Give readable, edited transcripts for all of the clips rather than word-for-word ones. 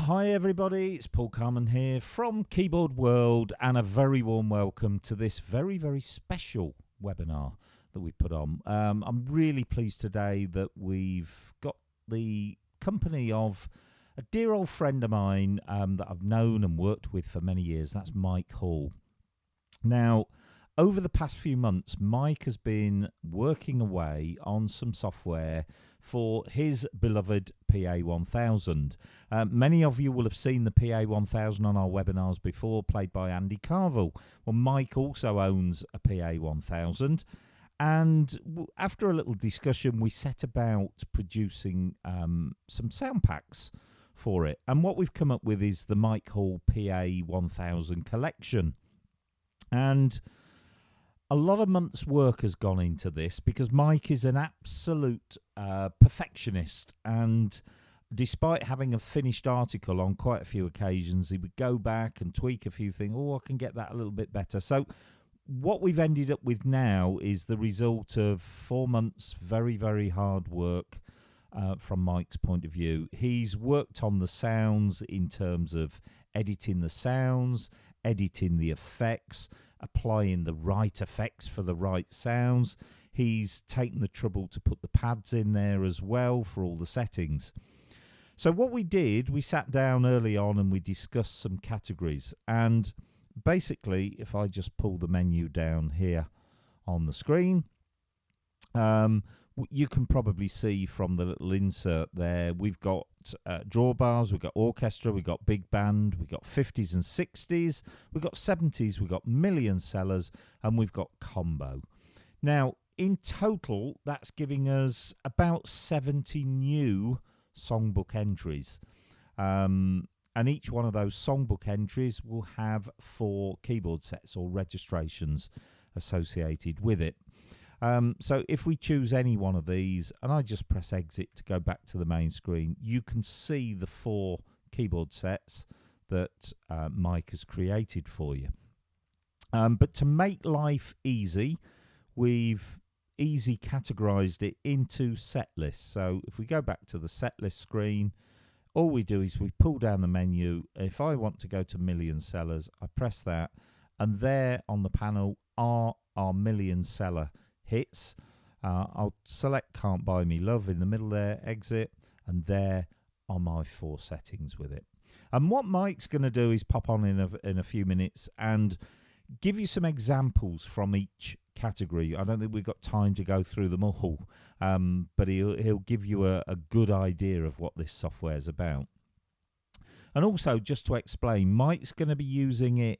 Hi everybody, it's Paul Carman here from Keyboard World, and a very warm welcome to this very, very special webinar that we put on. I'm really pleased today that we've got the company of a dear old friend of mine that I've known and worked with for many years. That's Mike Hall. Now, over the past few months, Mike has been working away on some software for his beloved PA1000. Many of you will have seen the PA1000 on our webinars before, played by Andy Carville. Well, Mike also owns a PA1000, and after a little discussion, we set about producing some sound packs for it. And what we've come up with is the Mike Hall PA1000 collection. And a lot of months' work has gone into this because Mike is an absolute perfectionist, and despite having a finished article on quite a few occasions, he would go back and tweak a few things. Oh, I can get that a little bit better. So what we've ended up with now is the result of 4 months very, very hard work from Mike's point of view. He's worked on the sounds in terms of editing the sounds, editing the effects, applying the right effects for the right sounds. He's taken the trouble to put the pads in there as well for all the settings. So what we did, we sat down early on and we discussed some categories. And basically, if I just pull the menu down here on the screen, you can probably see from the little insert there, we've got drawbars, we've got orchestra, we've got big band, we've got 50s and 60s, we've got 70s, we've got million sellers, and we've got combo. Now, in total, that's giving us about 70 new songbook entries. And each one of those songbook entries will have 4 keyboard sets or registrations associated with it. So if we choose any one of these, and I just press exit to go back to the main screen, you can see the 4 keyboard sets that Mike has created for you. But to make life easy, we've easy categorized it into set lists. So if we go back to the set list screen, all we do is we pull down the menu. If I want to go to million sellers, I press that, and there on the panel are our million seller hits. I'll select Can't Buy Me Love in the middle there, exit, and there are my 4 settings with it. And what Mike's going to do is pop on in a few minutes and give you some examples from each category. I don't think we've got time to go through them all, but he'll give you a good idea of what this software is about. And also, just to explain, Mike's going to be using it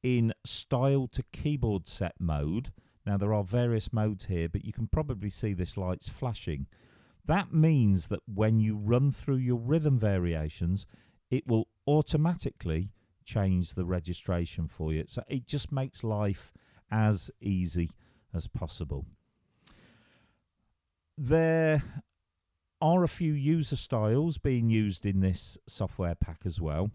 in style to keyboard set mode. Now, there are various modes here, but you can probably see this light's flashing. That means that when you run through your rhythm variations, it will automatically change the registration for you. So it just makes life as easy as possible. There are a few user styles being used in this software pack as well,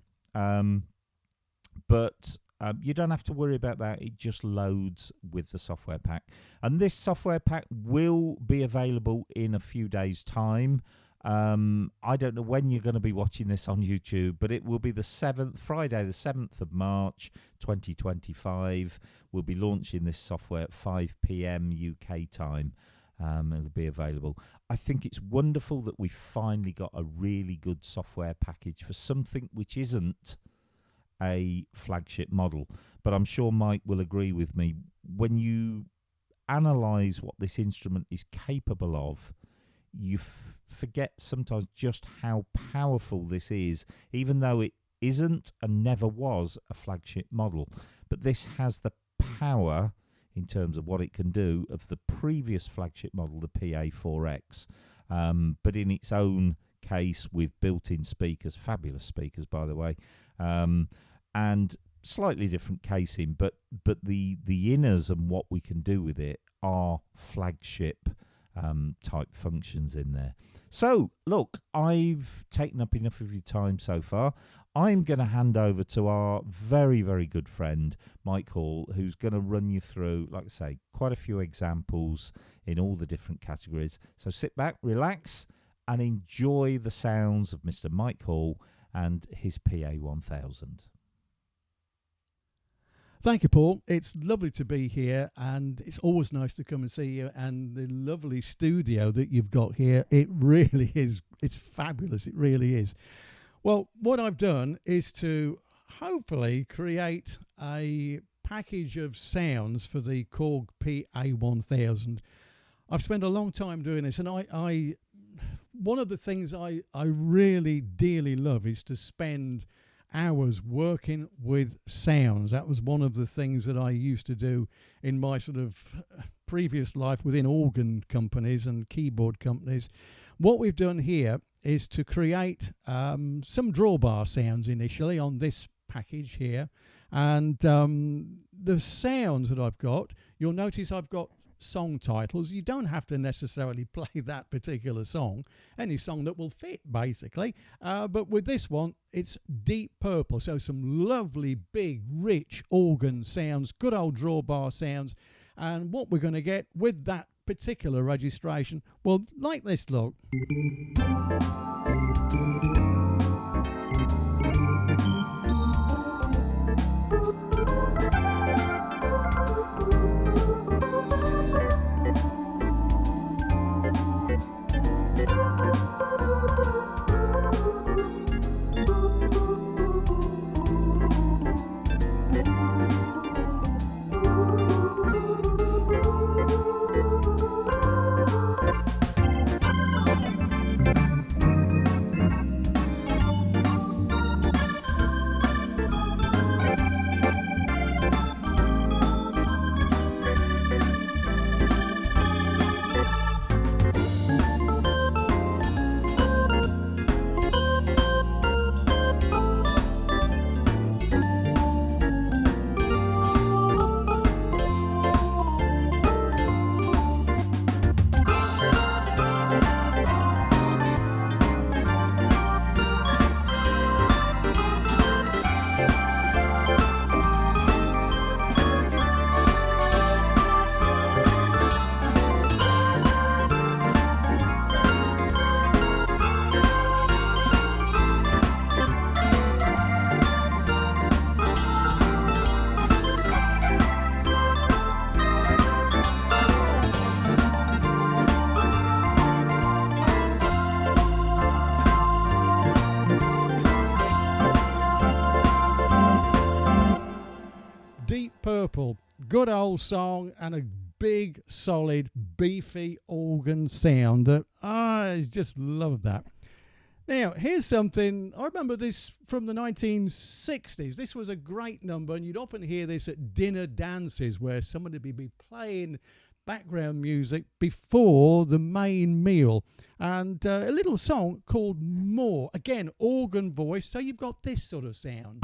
but you don't have to worry about that. It just loads with the software pack. And this software pack will be available in a few days' time. I don't know when you're going to be watching this on YouTube, but it will be Friday the 7th of March 2025. We'll be launching this software at 5 p.m. UK time. It'll be available. I think it's wonderful that we've finally got a really good software package for something which isn't a flagship model. But I'm sure Mike will agree with me. When you analyze what this instrument is capable of, you forget sometimes just how powerful this is, even though it isn't and never was a flagship model. But this has the power in terms of what it can do of the previous flagship model, the PA4X, but in its own case with built-in speakers, fabulous speakers by the way, and slightly different casing, but the inners and what we can do with it are flagship type functions in there. So look, I've taken up enough of your time so far. I'm going to hand over to our very, very good friend Mike Hall, who's going to run you through, like I say, quite a few examples in all the different categories. So sit back, relax, and enjoy the sounds of Mr. Mike Hall and his PA1000. Thank you, Paul. It's lovely to be here, and it's always nice to come and see you, and the lovely studio that you've got here. It really is. It's fabulous. It really is. Well, what I've done is to hopefully create a package of sounds for the Korg PA1000. I've spent a long time doing this, and I one of the things I really dearly love is to spend hours working with sounds. That was one of the things that I used to do in my sort of previous life within organ companies and keyboard companies. What we've done here is to create some drawbar sounds initially on this package here, and the sounds that I've got, you'll notice I've got song titles. You don't have to necessarily play that particular song, any song that will fit basically, but with this one it's Deep Purple, so some lovely big rich organ sounds, good old drawbar sounds. And what we're going to get with that particular registration, well, like this, look. Purple, good old song, and a big, solid, beefy organ sound that I just love that. Now, here's something, I remember this from the 1960s. This was a great number, and you'd often hear this at dinner dances where somebody would be playing background music before the main meal. And a little song called More. Again, organ voice, so you've got this sort of sound.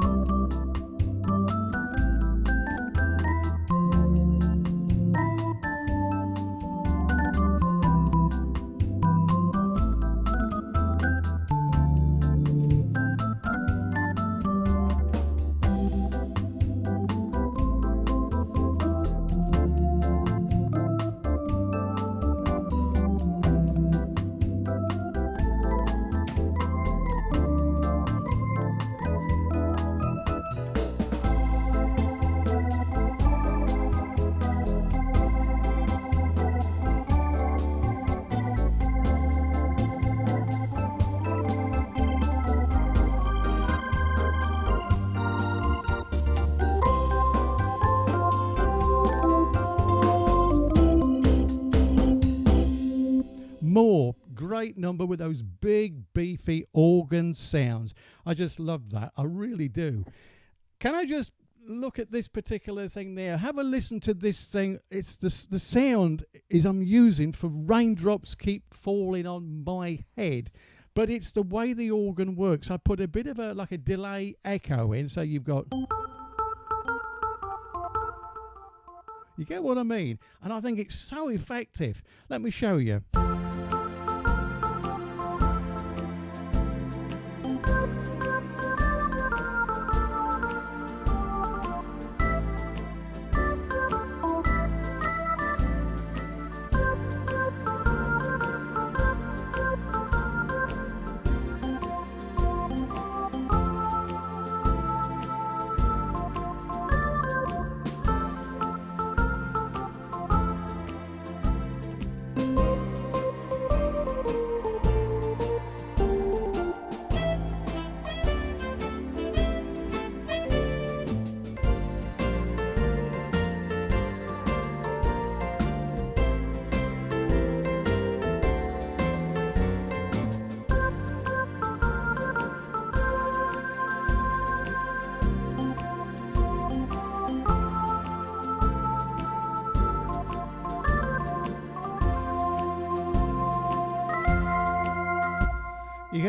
More, great number with those big beefy organ sounds. I just love that, I really do. Can I just look at this particular thing there? Have a listen to this thing. It's the sound is I'm using for raindrops keep falling on my head, but it's the way the organ works. I put a bit of like a delay echo in, so you've got, you get what I mean? And I think it's so effective. Let me show you.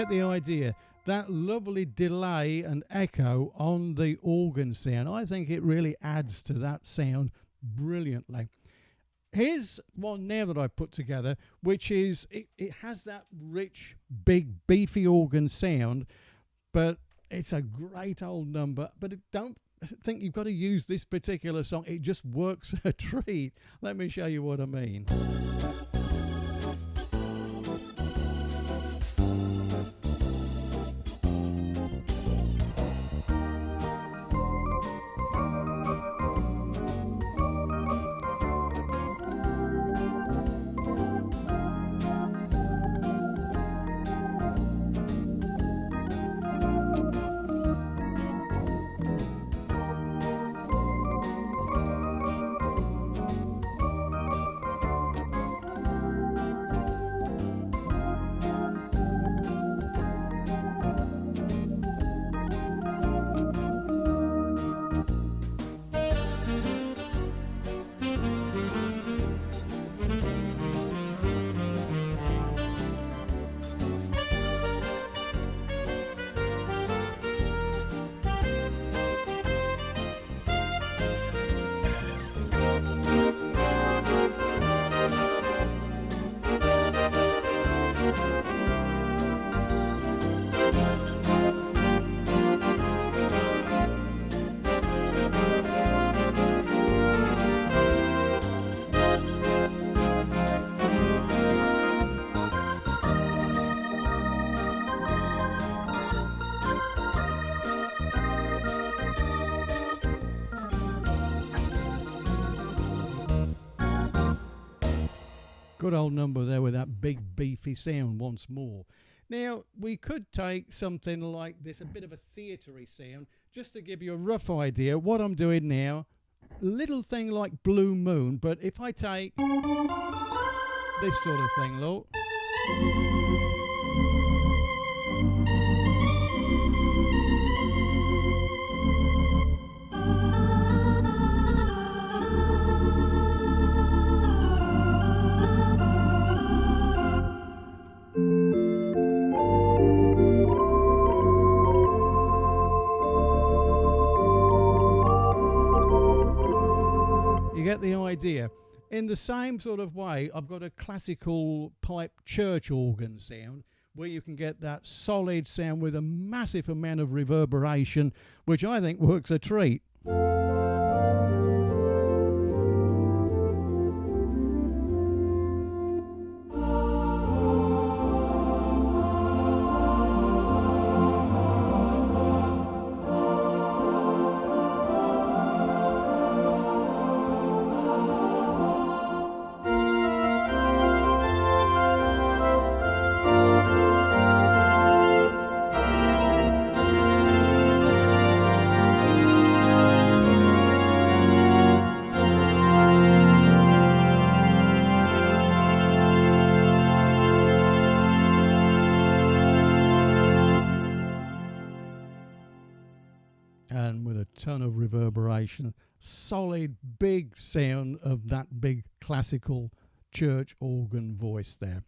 get the idea. That lovely delay and echo on the organ sound, I think it really adds to that sound brilliantly. Here's one now that I've put together, which is, it has that rich, big, beefy organ sound, but it's a great old number. But don't think you've got to use this particular song. It just works a treat. Let me show you what I mean. Good old number there with that big beefy sound once more. Now, we could take something like this, a bit of a theatre-y sound, just to give you a rough idea. What I'm doing now, little thing like Blue Moon, but if I take this sort of thing, look. Get the idea. In the same sort of way, I've got a classical pipe church organ sound where you can get that solid sound with a massive amount of reverberation, which I think works a treat. And with a ton of reverberation, solid big sound of that big classical church organ voice there.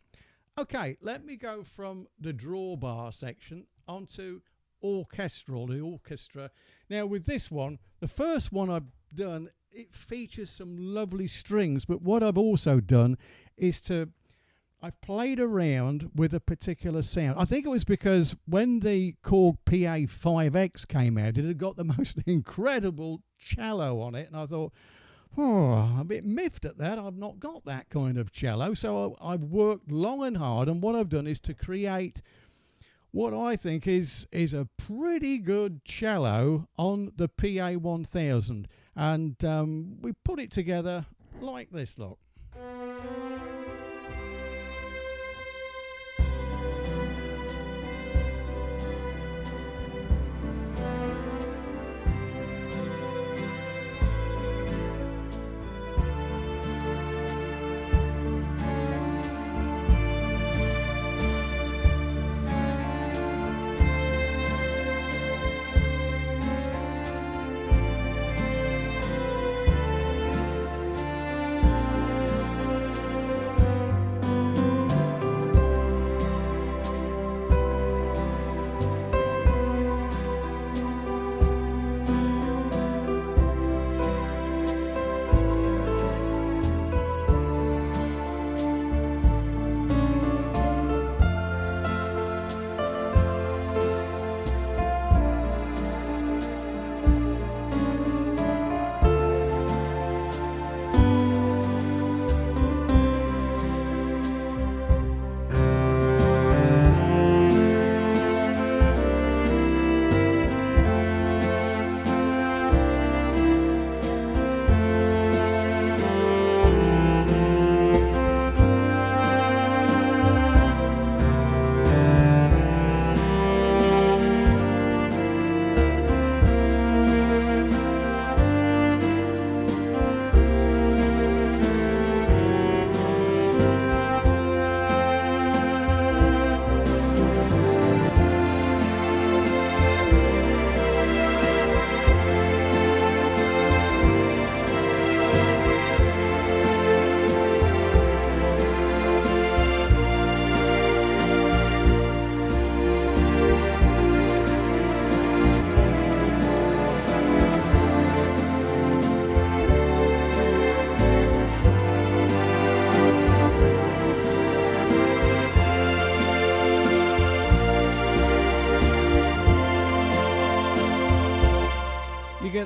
Okay, let me go from the drawbar section onto orchestral, the orchestra. Now with this one, the first one I've done, it features some lovely strings, but what I've also done is I've played around with a particular sound. I think it was because when the Korg PA1000 came out, it had got the most incredible cello on it, and I thought, oh, I'm a bit miffed at that. I've not got that kind of cello. So I've worked long and hard, and what I've done is to create what I think is a pretty good cello on the PA1000. And we put it together like this, look.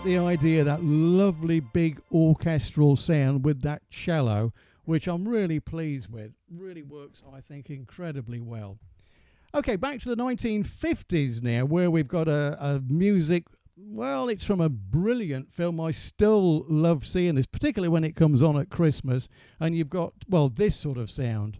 get the idea, that lovely big orchestral sound with that cello, which I'm really pleased with. Really works, I think, incredibly well. Okay, back to the 1950s now, where we've got a music. Well, it's from a brilliant film. I still love seeing this, particularly when it comes on at Christmas, and you've got, well, this sort of sound.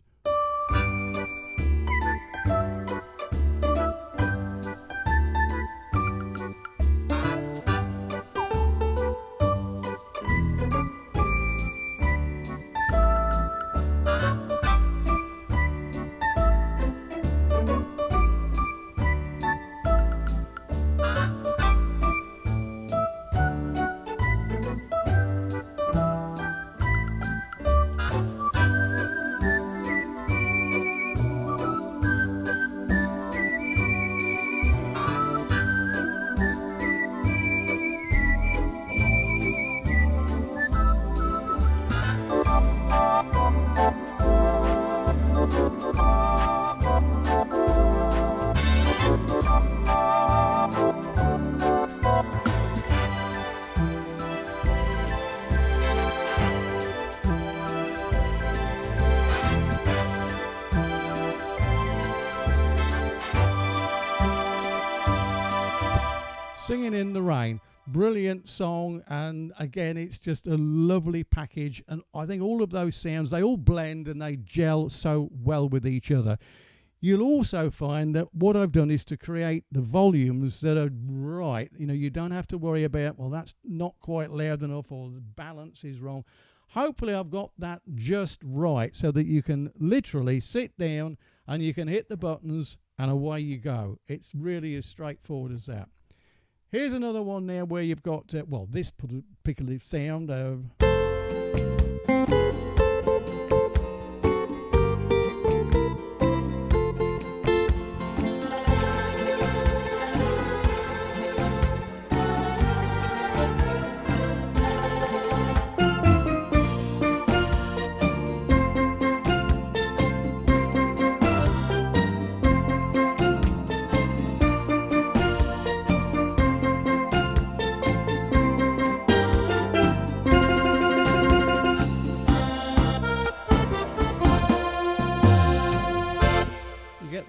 Singing in the Rain, brilliant song, and again it's just a lovely package, and I think all of those sounds, they all blend and they gel so well with each other. You'll also find that what I've done is to create the volumes that are right. You know, you don't have to worry about, well, that's not quite loud enough or the balance is wrong. Hopefully I've got that just right so that you can literally sit down and you can hit the buttons and away you go. It's really as straightforward as that. Here's another one now where you've got, well, this particular sound of...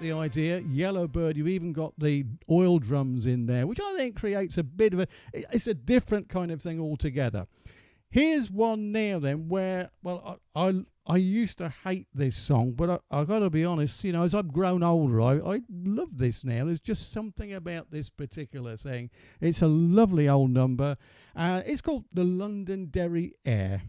the idea. Yellowbird, you've even got the oil drums in there, which I think creates a bit of it's a different kind of thing altogether. Here's one now then where, well, I used to hate this song, but I got to be honest, you know, as I've grown older, I love this now. There's just something about this particular thing. It's a lovely old number. It's called the Londonderry Air.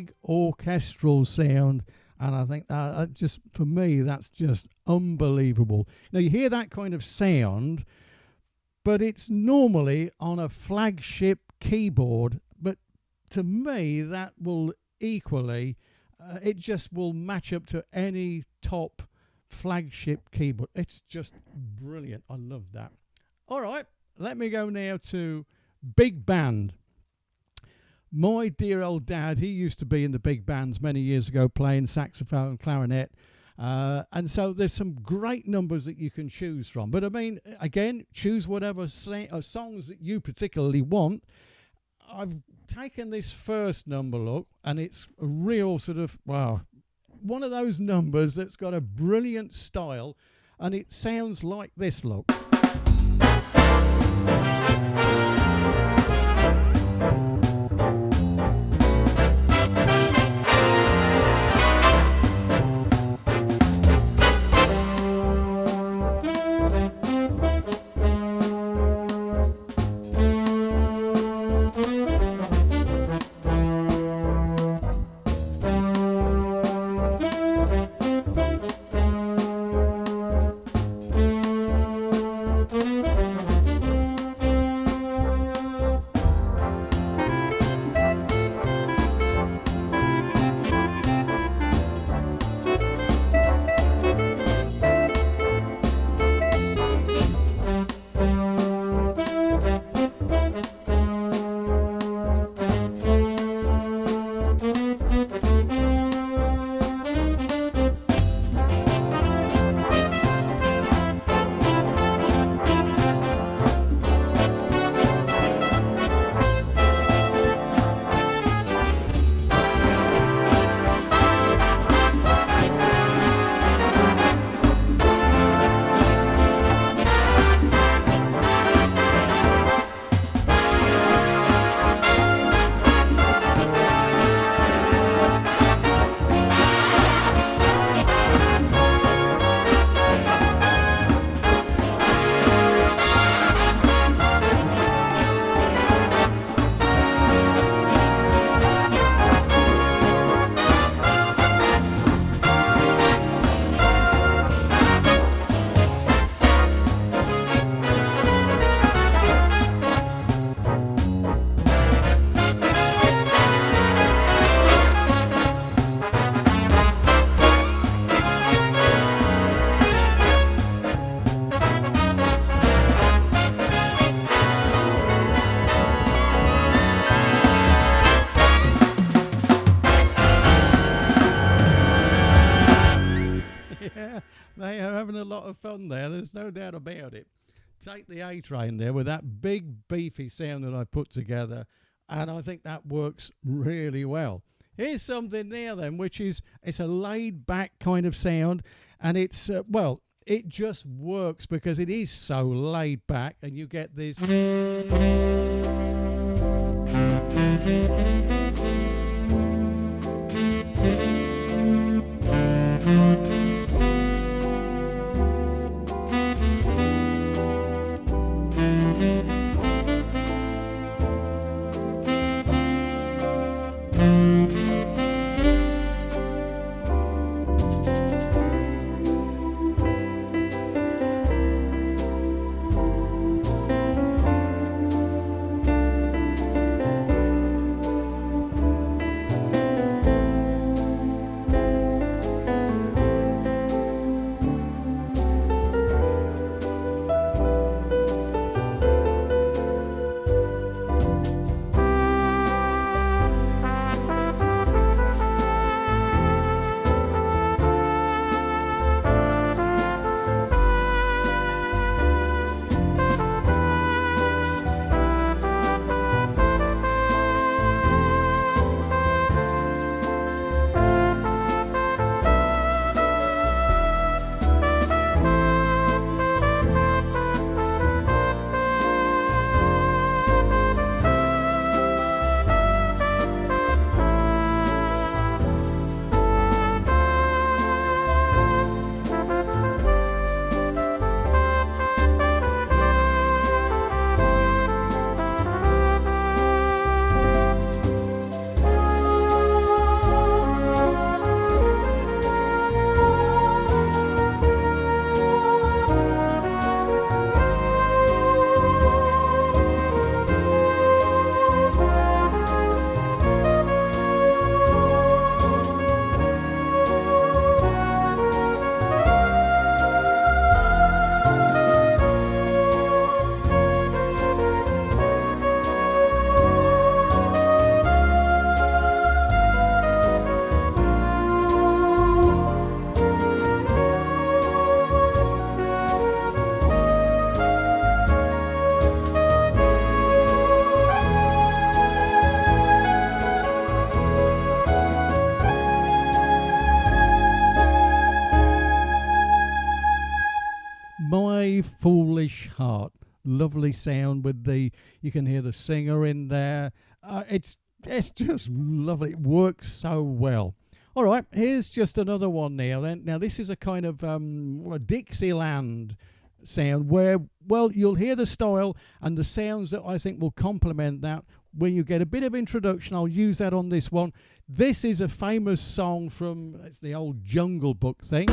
big orchestral sound. And I think that just, for me, that's just unbelievable. Now, you hear that kind of sound, but it's normally on a flagship keyboard. But to me, that will equally, it just will match up to any top flagship keyboard. It's just brilliant. I love that. All right, let me go now to big band. My dear old dad, he used to be in the big bands many years ago, playing saxophone, clarinet. And so there's some great numbers that you can choose from. But I mean, again, choose whatever songs that you particularly want. I've taken this first number, look, and it's a real sort of, wow, one of those numbers that's got a brilliant style, and it sounds like this, look. They are having a lot of fun there. There's no doubt about it. Take the A train there with that big beefy sound that I put together, and I think that works really well. Here's something there then, which is, it's a laid back kind of sound, and it's well, it just works because it is so laid back, and you get this. heart. Lovely sound with you can hear the singer in there. It's just lovely. It works so well. All right, here's just another one now. Now this is a kind of a Dixieland sound where, well, you'll hear the style and the sounds that I think will complement that. Where you get a bit of introduction, I'll use that on this one. This is a famous song from, it's the old Jungle Book thing.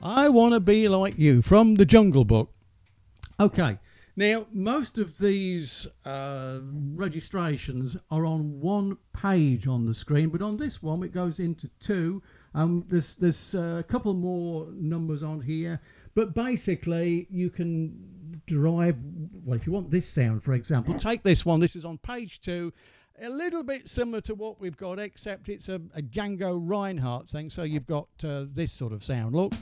I Want to Be Like You from the Jungle Book. Okay, now most of these registrations are on one page on the screen, but on this one it goes into two. There's a couple more numbers on here, but basically you can derive, well, if you want this sound, for example, take this one. This is on page 2. A little bit similar to what we've got, except it's a Django Reinhardt thing, so you've got this sort of sound. Look.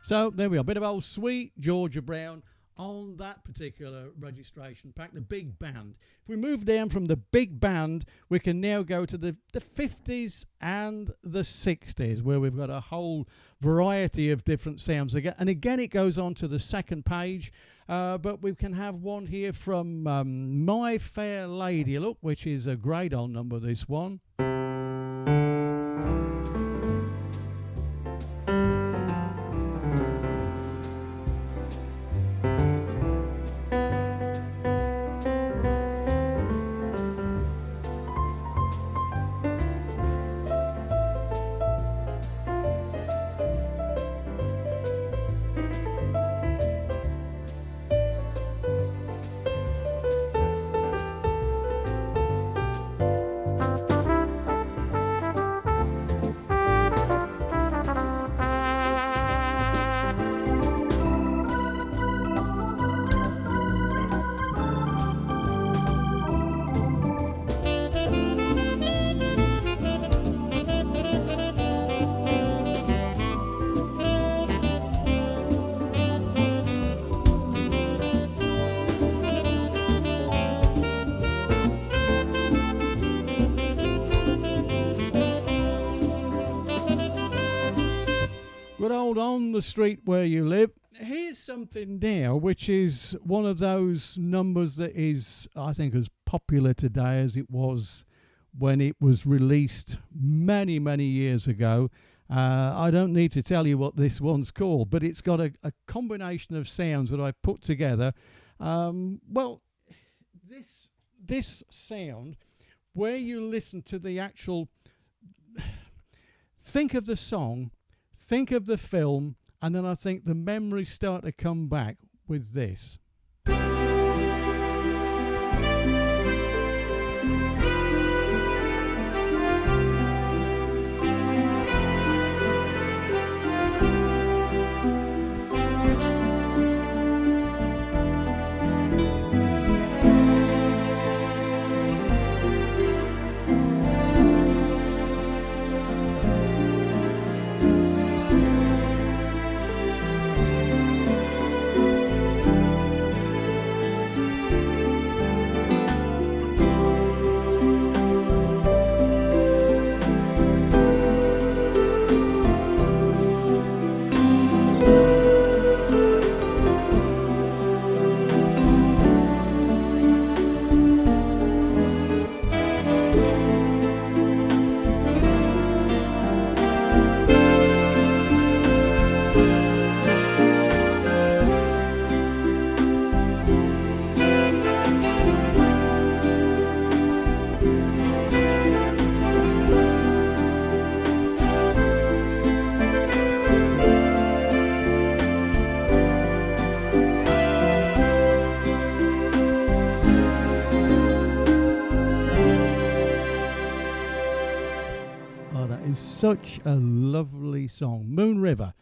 So there we are, a bit of old sweet Georgia Brown on that particular registration pack, the big band. If we move down from the big band, we can now go to the 50s and the 60s, where we've got a whole variety of different sounds. And again, it goes on to the second page, but we can have one here from My Fair Lady, look, which is a great old number, this one. called On the Street Where You Live. Here's something now which is one of those numbers that is, I think, as popular today as it was when it was released many, many years ago. I don't need to tell you what this one's called, but it's got a combination of sounds that I put together. Well, this sound, where you listen to the actual, think of the song, think of the film, and then I think the memories start to come back with this. Such a lovely song. Moon River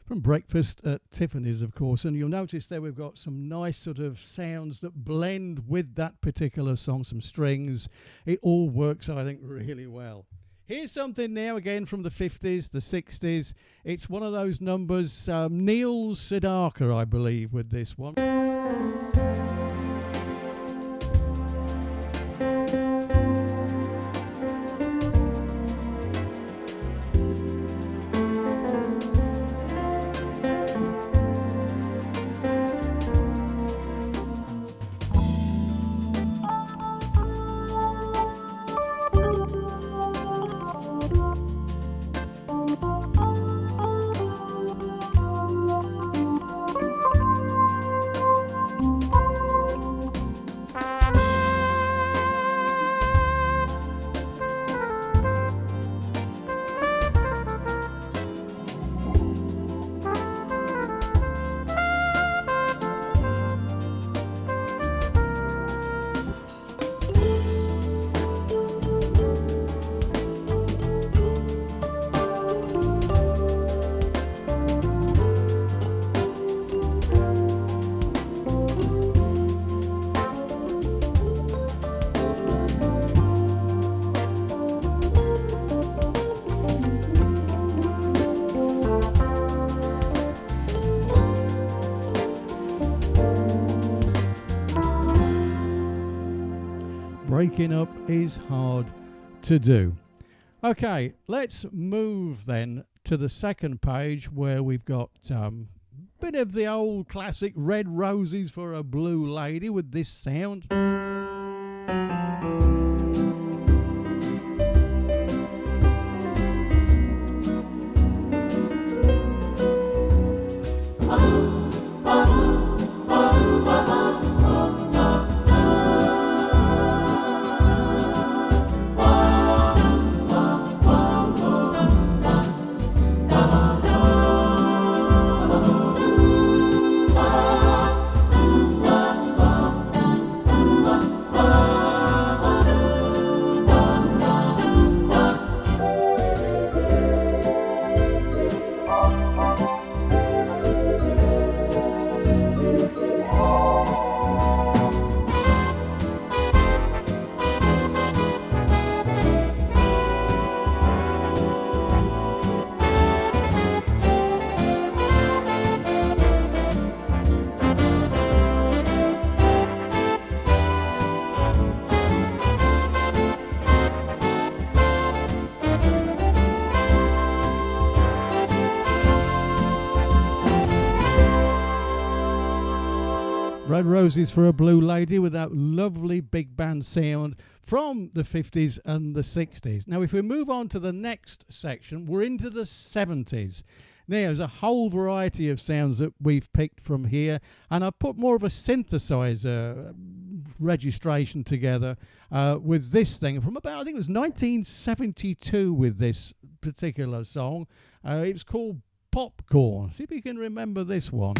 from Breakfast at Tiffany's, of course. And you'll notice there we've got some nice sort of sounds that blend with that particular song, some strings. It all works, I think, really well. Here's something now again from the 50s, the 60s. It's one of those numbers, Neil Sedaka, I believe, with this one. Breaking up is hard to do. Okay, let's move then to the second page where we've got a bit of the old classic Red Roses for a Blue Lady with this sound. Red Roses for a Blue Lady with that lovely big band sound from the 50s and the 60s. Now, if we move on to the next section, we're into the 70s. Now, there's a whole variety of sounds that we've picked from here, and I put more of a synthesizer registration together with this thing from about, I think it was 1972 with this particular song. It's called Popcorn. See if you can remember this one.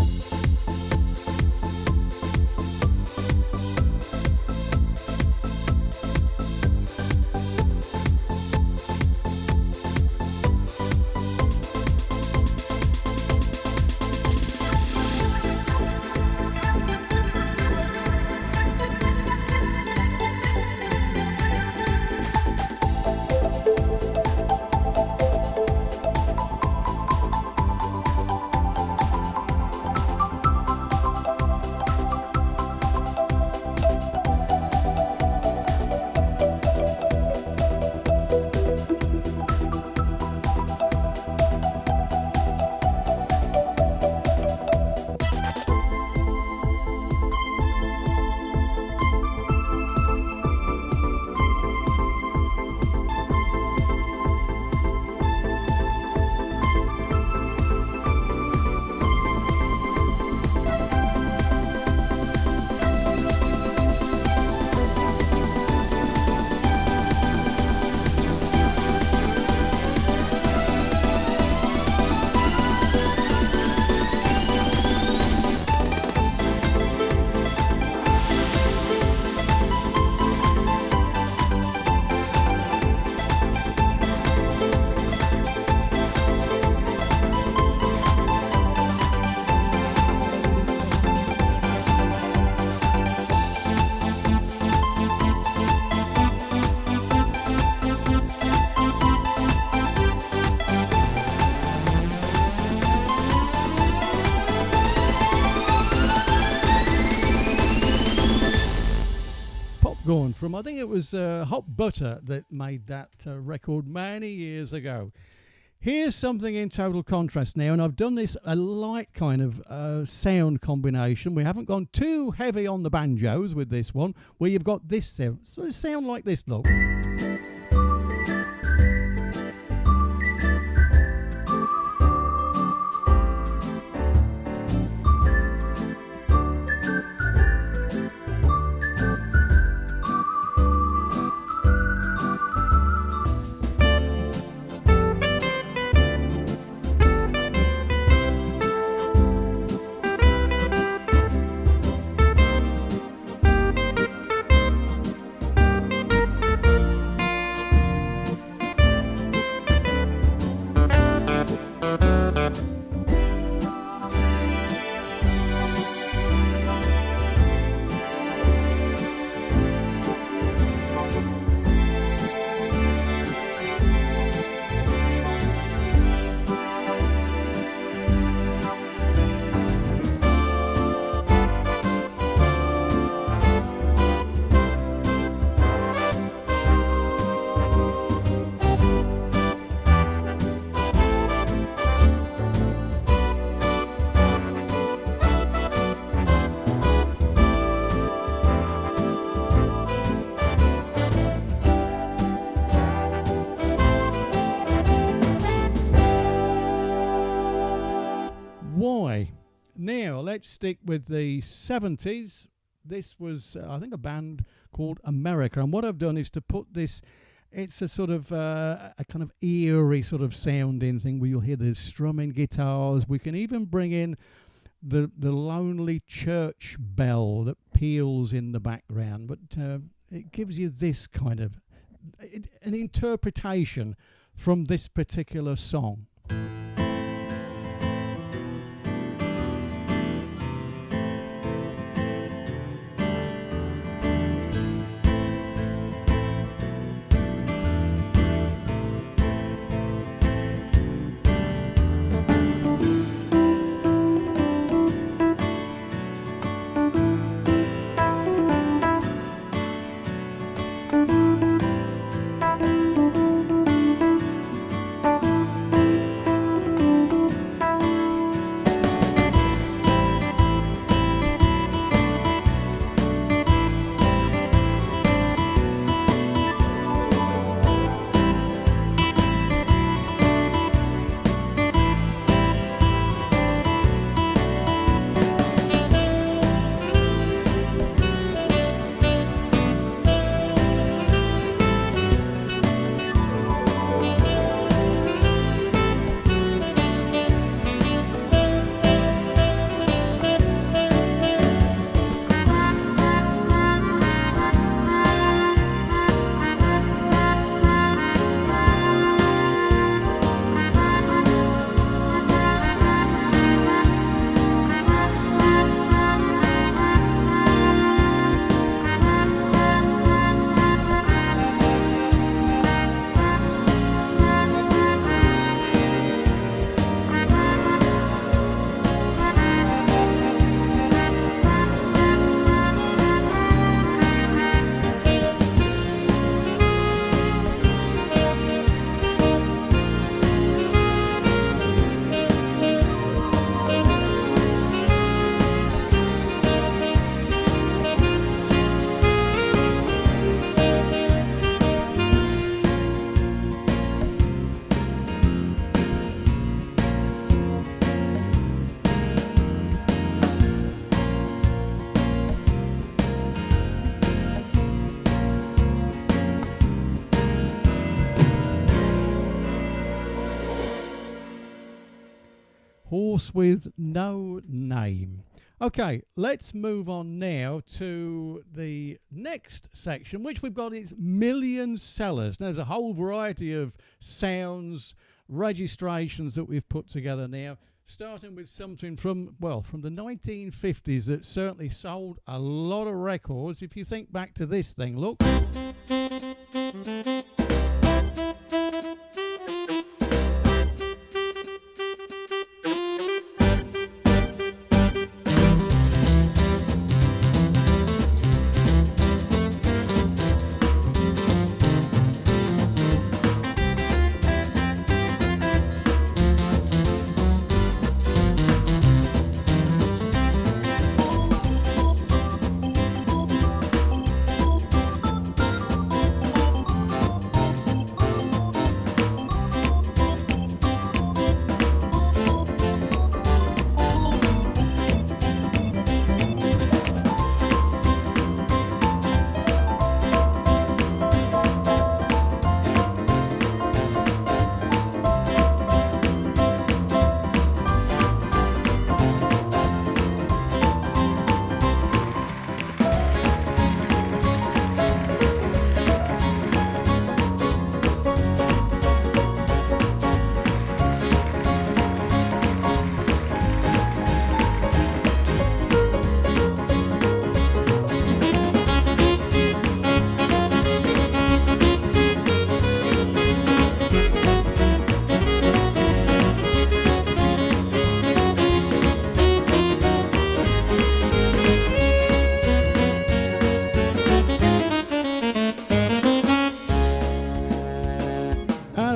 From, I think it was Hot Butter that made that record many years ago. Here's something in total contrast now, and I've done this a light kind of sound combination. We haven't gone too heavy on the banjos with this one, where you've got this sound. So it sound like this, look. Now, let's stick with the 70s. This was, I think, a band called America. And what I've done is to put this, it's a sort of, a kind of eerie sort of sounding thing where you'll hear the strumming guitars. We can even bring in the lonely church bell that peals in the background. But it gives you this kind of, an interpretation from this particular song. Horse with No Name. Okay, let's move on now to the next section, which we've got is million sellers. Now, there's a whole variety of sounds, registrations that we've put together now, starting with something from the 1950s that certainly sold a lot of records. If you think back to this thing, look.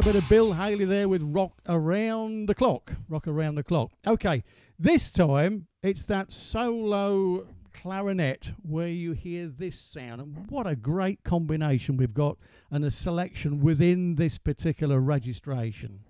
Bit of Bill Haley there with Rock Around the Clock. Rock Around the Clock. Okay, this time it's that solo clarinet where you hear this sound. And what a great combination we've got and a selection within this particular registration.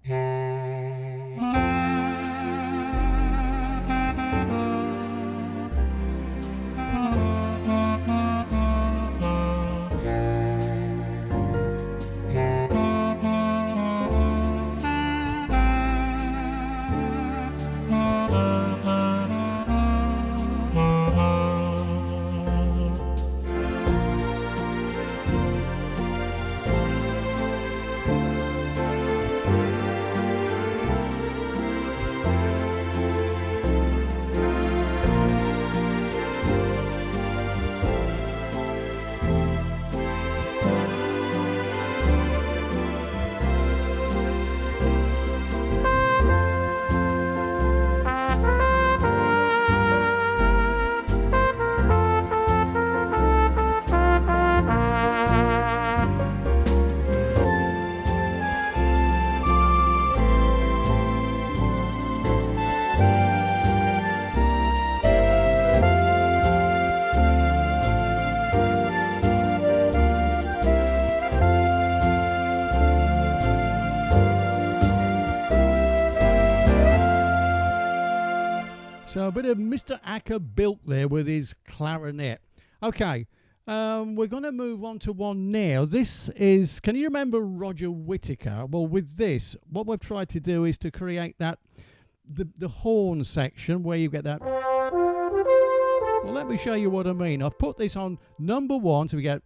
So a bit of Mr. Acker built there with his clarinet. Okay, we're going to move on to one now. This is, can you remember Roger Whittaker? Well, with this, what we've tried to do is to create that, the horn section where you get that. Well, let me show you what I mean. I've put this on number 1, so we get.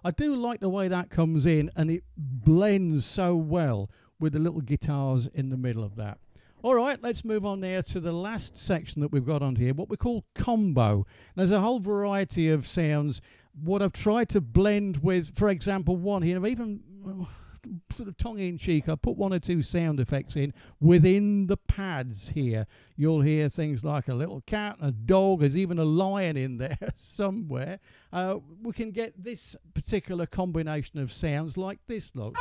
I do like the way that comes in, and it blends so well with the little guitars in the middle of that. All right, let's move on now to the last section that we've got on here, what we call combo. There's a whole variety of sounds. What I've tried to blend with, for example, one here, even sort of tongue-in-cheek, I put one or two sound effects in within the pads here. You'll hear things like a little cat, a dog, there's even a lion in there somewhere. We can get this particular combination of sounds like this, look.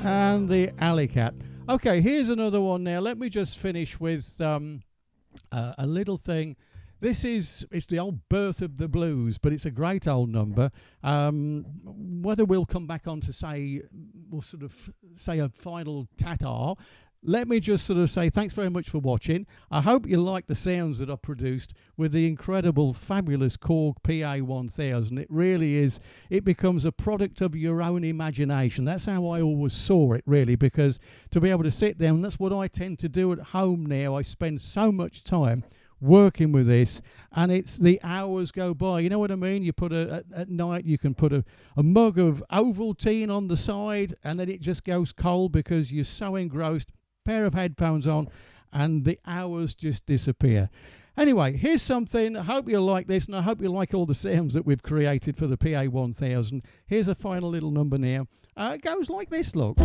And the alley cat. Okay, here's another one now. Let me just finish with a little thing. It's the old Birth of the Blues, but it's a great old number. Whether we'll come back on to say, we'll sort of say a final ta-ta, let me just sort of say thanks very much for watching. I hope you like the sounds that I've produced with the incredible, fabulous Korg PA1000. It really is, it becomes a product of your own imagination. That's how I always saw it, really, because to be able to sit down, that's what I tend to do at home now. I spend so much time working with this, and it's the hours go by. You know what I mean? You put at night, you can put a mug of Ovaltine on the side, and then it just goes cold because you're so engrossed. Pair of headphones on, and the hours just disappear. Anyway, here's something. I hope you'll like this, and I hope you like all the sounds that we've created for the PA1000. Here's a final little number now. It goes like this, look.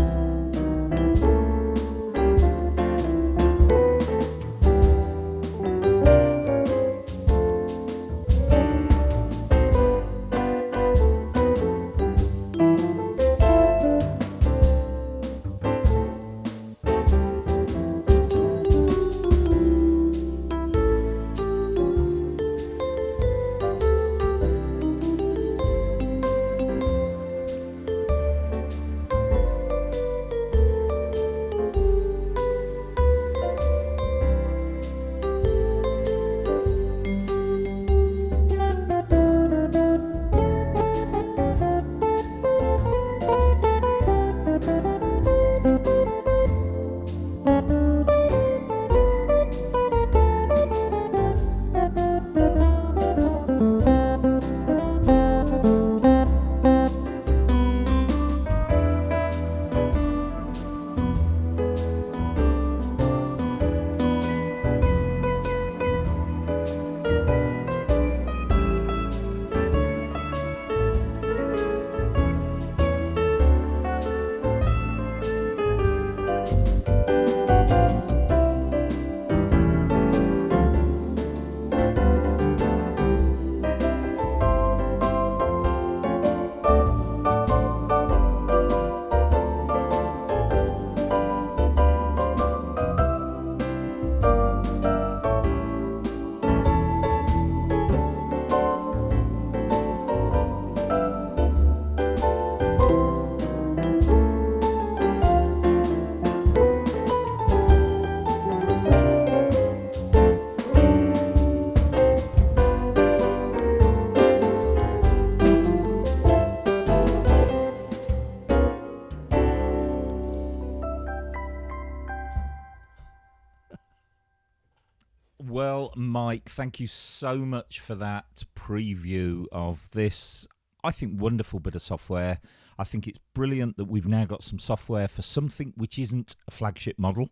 Well, Mike, thank you so much for that preview of this I think wonderful bit of software. I think it's brilliant that we've now got some software for something which isn't a flagship model.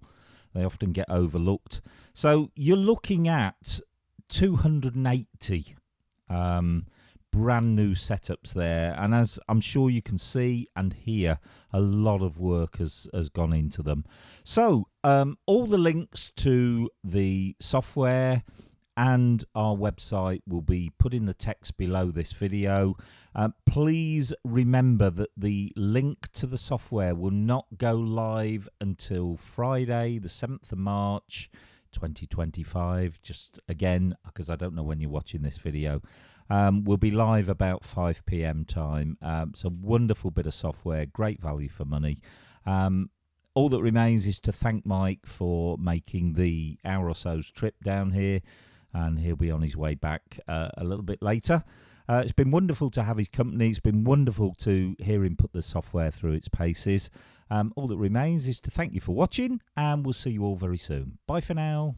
They often get overlooked. So you're looking at 280 brand new setups there, and as I'm sure you can see and hear, a lot of work has gone into them. So all the links to the software and our website will be put in the text below this video. Please remember that the link to the software will not go live until Friday the 7th of March 2025. Just again, because I don't know when you're watching this video, we'll be live about 5 p.m. time. So wonderful bit of software, great value for money. All that remains is to thank Mike for making the hour or so's trip down here, and he'll be on his way back a little bit later. It's been wonderful to have his company. It's been wonderful to hear him put the software through its paces. All that remains is to thank you for watching, and we'll see you all very soon. Bye for now.